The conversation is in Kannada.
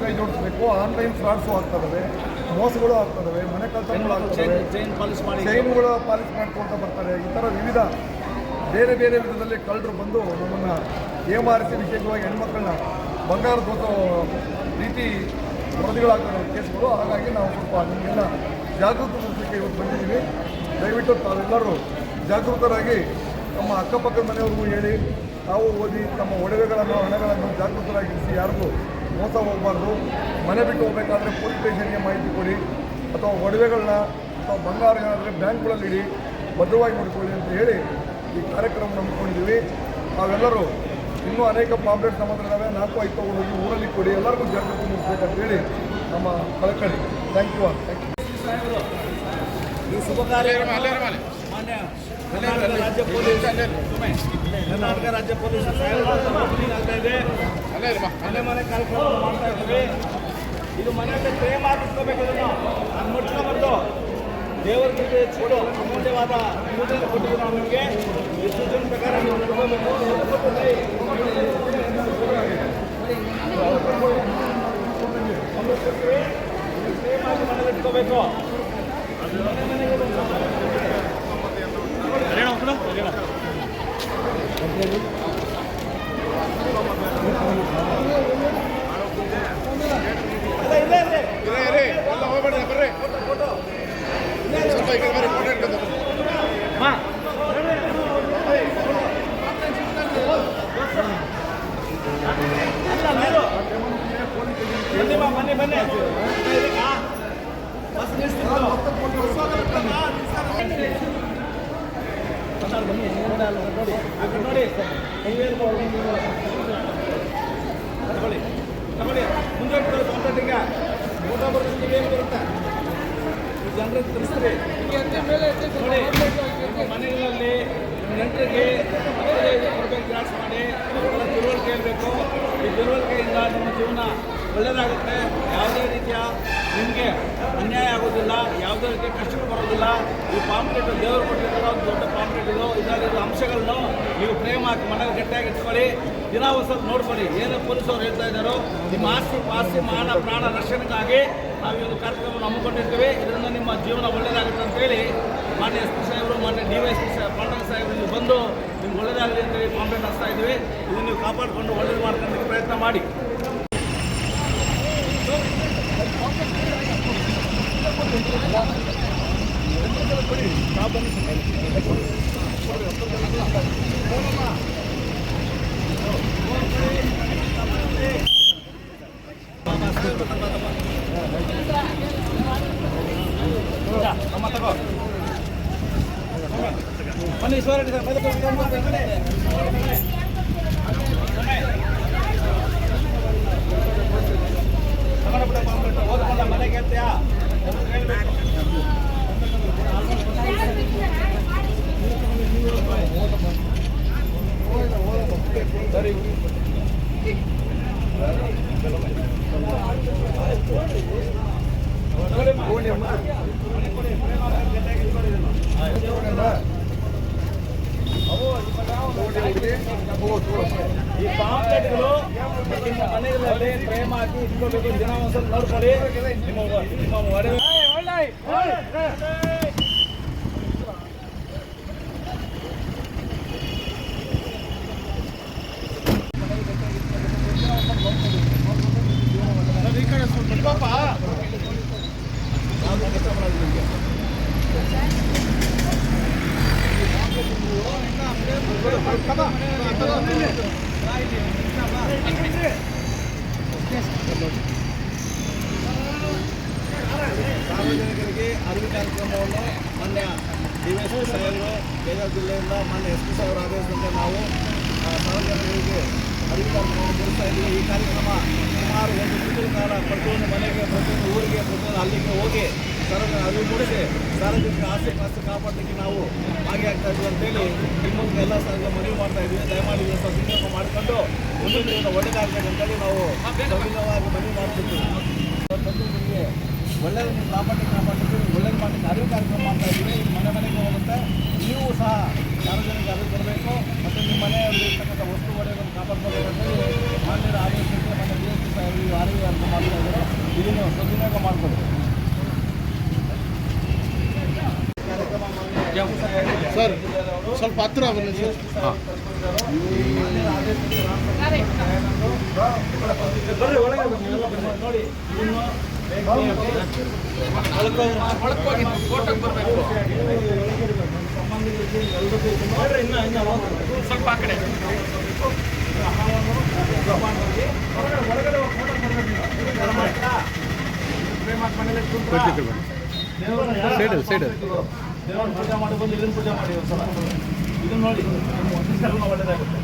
ಕೈ ಜೋಡಿಸಬೇಕು. ಆನ್ಲೈನ್ ಫ್ರಾಡ್ಸು ಆಗ್ತದವೆ, ಮೋಸಗಳು ಆಗ್ತದವೆ, ಮನೆ ಕಳ್ತನಗಳು ಆಗ್ತವೆ, ಚೈನ್ಗಳು ಪಾಲಿಸ್ ಮಾಡ್ಕೊಳ್ತಾ ಬರ್ತಾರೆ. ಈ ಥರ ವಿವಿಧ ಬೇರೆ ಬೇರೆ ವಿಧದಲ್ಲಿ ಕಳ್ಳರು ಬಂದು ನಮ್ಮನ್ನು ಏಮಾರಿಸಿ, ವಿಶೇಷವಾಗಿ ಹೆಣ್ಮಕ್ಳನ್ನ ಬಂಗಾರದ ರೀತಿ ವರದಿಗಳಾಗ್ತವೆ ಕೇಸ್ಗಳು. ಹಾಗಾಗಿ ನಾವು ಸ್ವಲ್ಪ ನಿಮಗೆಲ್ಲ ಜಾಗೃತಿ ಮೂಡಿಸಲಿಕ್ಕೆ ಇವತ್ತು ಬಂದಿದ್ದೀವಿ. ದಯವಿಟ್ಟು ತಾವೆಲ್ಲರೂ ಜಾಗೃತರಾಗಿ ನಮ್ಮ ಅಕ್ಕಪಕ್ಕದ ಮನೆಯವ್ರಿಗೂ ಹೇಳಿ, ತಾವು ಓದಿ ತಮ್ಮ ಒಡವೆಗಳನ್ನು ಹಣಗಳನ್ನು ಜಾಗೃತರಾಗಿರಿಸಿ, ಯಾರಿಗೂ ಮೋಸ ಹೋಗಬಾರ್ದು. ಮನೆ ಬಿಟ್ಟು ಹೋಗಬೇಕಾದ್ರೆ ಪೊಲೀಸ್ ಸ್ಟೇಷನ್ಗೆ ಮಾಹಿತಿ ಕೊಡಿ, ಅಥವಾ ಒಡವೆಗಳನ್ನ ಅಥವಾ ಬಂಗಾರ ಏನಾದರೆ ಬ್ಯಾಂಕ್ಗಳಲ್ಲಿ ಇಡಿ, ಭದ್ರವಾಗಿ ನೋಡಿಕೊಳ್ಳಿ ಅಂತ ಹೇಳಿ ಈ ಕಾರ್ಯಕ್ರಮ ನಂಬಿಕೊಂಡಿದ್ದೀವಿ. ತಾವೆಲ್ಲರೂ ಇನ್ನೂ ಅನೇಕ ಪಾಂಪ್ಲೆಟ್ಸ್ ನಮ್ಮ ಹತ್ರ ಇದ್ದಾವೆ, 4-5 ತಗೊಂಡೋಗಿ ಊರಲ್ಲಿ ಕೊಡಿ, ಎಲ್ಲರಿಗೂ ಜಾಗೃತಿ ಮೂಡಿಸ್ಬೇಕಂತ ಹೇಳಿ ನಮ್ಮ ಕಳಕಳಿ. Thank you. ಈ ಶುಭ ಕಾರ್ಯ ಮಾನ್ಯ ಕರ್ನಾಟಕ ರಾಜ್ಯ ಪೊಲೀಸ್ ಓಪನಿಂಗ್ ಆಗ್ತಾ ಇದೆ. ಮನೆ ಕಾರ್ಯಕ್ರಮ ಮಾಡ್ತಾ ಇದ್ದೀವಿ. ಇದು ಮನೆಯಲ್ಲಿ ಪ್ರೇಮ ಆಗಿಸ್ಕೋಬೇಕು. ಇದನ್ನು ನಾನು ಮುಟ್ಸ್ಕೊಂಡ್ಬಂದು ದೇವರ ಜೊತೆ ಹೆಚ್ಚಿಕೊಂಡು ಅಮೂಲ್ಯವಾದ ಸೂಚನೆ ಕೊಟ್ಟಿದ್ದೀವಿ ನಾವು ನಿಮಗೆ. ಈ ಸೂಚನೆ ಪ್ರಕಾರ ನೀವು ನಡ್ಕೋಬೇಕು. ಪ್ರೇಮ ಆಗಿ ಮನೇಲಿ ಇಟ್ಕೋಬೇಕು. ಬನ್ನಿ ಬಸ್ ನೋಡಿ ತಗೊಳ್ಳಿ ಮುಂದೆ ಕಾಂಟ್ರಾಕ್ಟಿಂಗ ಊಟ ಬರುತ್ತೆ, ಏನು ಬರುತ್ತೆ ಜನರಿಗೆ ತಿಳಿಸ್ತೀರಿ. ನೋಡಿ ಮನೆಗಳಲ್ಲಿ ನೆಂಟರಿಗೆ ಕೊಡಬೇಕು, ಗ್ರಾಸ್ ಮಾಡಿ ತಿಳುವಳಿಕೆ ಇರಬೇಕು. ಈ ತಿಳುವಳಿಕೆಯಿಂದ ನಿಮ್ಮ ಜೀವನ ಒಳ್ಳೆಯದಾಗುತ್ತೆ. ಯಾವುದೇ ರೀತಿಯ ನಿಮಗೆ ಅನ್ಯಾಯ ಆಗೋದಿಲ್ಲ, ಯಾವುದೇ ರೀತಿಯ ಕಷ್ಟಗಳು ಬರೋದಿಲ್ಲ. ಈ ಪಾಂಪ್ಲೆಟ್ ದೇವರು ಕೊಟ್ಟಿರೋ ಒಂದು ದೊಡ್ಡ ಪಾಂಪ್ಲೆಟ್ ಇದು. ಇದರಲ್ಲಿರೋ ಅಂಶಗಳನ್ನು ನೀವು ಪ್ರೇಮ ಹಾಕಿ ಮನೇಲಿ ಗಟ್ಟಿಯಾಗಿ ಇಟ್ಕೊಳ್ಳಿ. ದಿನ ಸ್ವಲ್ಪ ನೋಡ್ಕೊಳ್ಳಿ ಏನು ಪೊಲೀಸರು ಹೇಳ್ತಾ ಇದ್ದಾರೋ. ನಿಮ್ಮ ಆಸ್ತಿ ಮಾನ ಪ್ರಾಣ ರಕ್ಷಣೆಗಾಗಿ ನಾವು ಈ ಒಂದು ಕಾರ್ಯಕ್ರಮವನ್ನು ಹಮ್ಮಿಕೊಂಡಿರ್ತೀವಿ. ಇದರಿಂದ ನಿಮ್ಮ ಜೀವನ ಒಳ್ಳೆಯದಾಗುತ್ತೆ ಅಂತೇಳಿ ಮಾನ್ಯ ಎಸ್ ಪಿ ಸಾಹೇಬರು, ಮಾನ್ಯ DYSP ಪಾಂಡಂಗ ಸಾಹೇಬರು ನೀವು ಬಂದು ನಿಮ್ಗೆ ಒಳ್ಳೆಯದಾಗಲಿ ಅಂತೇಳಿ ಪಾಂಪ್ಲೆಟ್ ಹಚ್ತಾ ಇದ್ದೀವಿ. ಇದನ್ನು ನೀವು ಕಾಪಾಡಿಕೊಂಡು ಒಳ್ಳೇದು ಮಾಡ್ಕೊಳ್ಳೋದಕ್ಕೆ ಪ್ರಯತ್ನ ಮಾಡಿ. ಬನ್ನಿ ಸರ್, ಓದ್ಕೊಂಡ ಮನೆಗೆ ಹೇಳ್ತೀಯಾ ಹೇಳ್ಬೇಕು. ಸರಿ ಈ ಪಾಂಪ್ಲೆಟ್ಗಳು ನಿಮ್ಮ ಮನೆಗಳಲ್ಲಿ ಪ್ರೇಮ ಹಾಕಿ ಇಟ್ಕೋಬೇಕು. ದಿನ ಒಂದ್ಸಲ ನೋಡ್ಕೊಳ್ಳಿ. ನಿಮ್ಮ ಒಡವೆ ಸಾರ್ವಜನಿಕರಿಗೆ ಅರಿವು ಕಾರ್ಯಕ್ರಮವನ್ನು ಮಾನ್ಯ DYSP ಸಾಹೇಬರು ಬೆಳಗಾವಿ ಜಿಲ್ಲೆಯಿಂದ ಮಾನ್ಯ SP ಸಾಹೇಬರ ಆದೇಶದಂತೆ ನಾವು ಸಾರ್ವಜನಿಕರಿಗೆ ಅರಿವು ಕಾರ್ಯಕ್ರಮವನ್ನು ನಡೆಸ್ತಾ ಇದ್ದೀವಿ. ಈ ಕಾರ್ಯಕ್ರಮ ಸುಮಾರು 1 ತಿಂಗಳ ಕಾಲ ಪ್ರತಿಯೊಂದು ಮನೆಗೆ, ಪ್ರತಿಯೊಂದು ಊರಿಗೆ, ಪ್ರತಿಯೊಂದು ಹಳ್ಳಿಗೆ ಹೋಗಿ ಅರಿವು ಮೂಡಿಸಿ ಸಾರ್ವಜನಿಕ ಆಸ್ತಿ ಕಾಪಾಡಲಿಕ್ಕೆ ನಾವು ಭಾಗಿಯಾಗ್ತಾ ಇದ್ದೀವಿ ಅಂತೇಳಿ ನಿಮ್ಮೊಂದು ಎಲ್ಲ ಸಾರಿಗೆ ಮನವಿ ಮಾಡ್ತಾ ಇದ್ದೀವಿ. ದಯಮಾಡಿ ಸದ್ವಿನಿಯೋಗ ಮಾಡಿಕೊಂಡು ಮುಂದಿನ ದಿನ ಒಳ್ಳೆಯದಾಗಬೇಕಂತೇಳಿ ನಾವು ಸವಿನಯವಾಗಿ ಮನವಿ ಮಾಡ್ತಿದ್ದೀವಿ. ನಿಮಗೆ ಒಳ್ಳೆಯದು ನೀವು ಕಾಪಾಡಲಿಕ್ಕೆ ಒಳ್ಳೆಯದು ಮಾಡಲಿಕ್ಕೆ ಅರಿವು ಕಾರ್ಯಕ್ರಮ ಮಾಡ್ತಾ ಇದ್ದೀವಿ. ಮನೆ ಮನೆಗೆ ಹೋಗುತ್ತೆ. ನೀವು ಸಹ ಸಾರ್ವಜನಿಕ ಅರಿವು ಕೊಡಬೇಕು ಮತ್ತು ನಿಮ್ಮ ಮನೆಯಲ್ಲಿ ಇರ್ತಕ್ಕಂಥ ವಸ್ತು ಒಡೆಯನ್ನು ಕಾಪಾಡ್ಕೋಬೇಕಂತೇಳಿ ಮಾನ್ಯರ ಆದೇಶಕ್ಕೆ ಮಾನ್ಯ DSP ಈ ಅರಿವು ಅಂತ ಮಾಡ್ತಾ ಇದ್ದಾರೆ, ಇದನ್ನು ಸದ್ವಿನಿಯೋಗ ಮಾಡ್ಕೊಳ್ಳಿ. ಸರ್ ಸ್ವಲ್ಪ ಹತ್ತಿರ ಬನ್ನಿ ಸರ್. ಬರ್ರಿ ಒಳಗೆ ಬನ್ನಿ, ಎಲ್ಲ ಬನ್ನಿ. ನೋಡಿ ಇದನ್ನು ಸ್ವಲ್ಪ ಆ ಕಡೆ ದೇವರ ಪೂಜೆ ಮಾಡಿ ಬಂದು ಇದನ್ನು ಪೂಜೆ ಮಾಡಿ ಒಂದ್ಸಲ ಇದನ್ನು ನೋಡಿ, ಒಳ್ಳೆಯದಾಗುತ್ತೆ.